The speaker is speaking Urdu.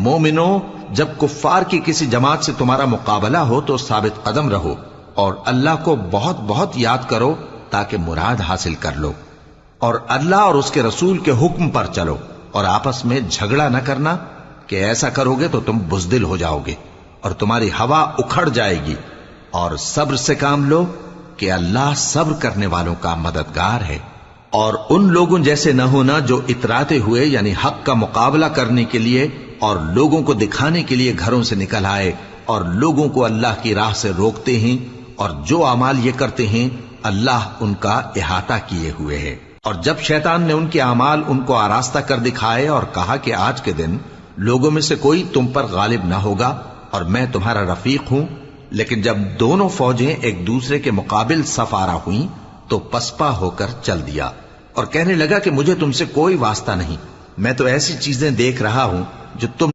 مومنو، جب کفار کی کسی جماعت سے تمہارا مقابلہ ہو تو ثابت قدم رہو اور اللہ کو بہت بہت یاد کرو تاکہ مراد حاصل کر لو، اور اللہ اور اس کے رسول کے حکم پر چلو، اور آپس میں جھگڑا نہ کرنا کہ ایسا کرو گے تو تم بزدل ہو جاؤ گے اور تمہاری ہوا اکھڑ جائے گی، اور صبر سے کام لو کہ اللہ صبر کرنے والوں کا مددگار ہے۔ اور ان لوگوں جیسے نہ ہونا جو اتراتے ہوئے یعنی حق کا مقابلہ کرنے کے لیے اور لوگوں کو دکھانے کے لیے گھروں سے نکل آئے اور لوگوں کو اللہ کی راہ سے روکتے ہیں، اور جو اعمال یہ کرتے ہیں اللہ ان کا احاطہ کیے ہوئے ہے۔ اور جب شیطان نے ان کے اعمال ان کو آراستہ کر دکھائے اور کہا کہ آج کے دن لوگوں میں سے کوئی تم پر غالب نہ ہوگا اور میں تمہارا رفیق ہوں، لیکن جب دونوں فوجیں ایک دوسرے کے مقابل صف آرا ہوئیں تو پسپا ہو کر چل دیا اور کہنے لگا کہ مجھے تم سے کوئی واسطہ نہیں، میں تو ایسی چیزیں دیکھ رہا ہوں جو تم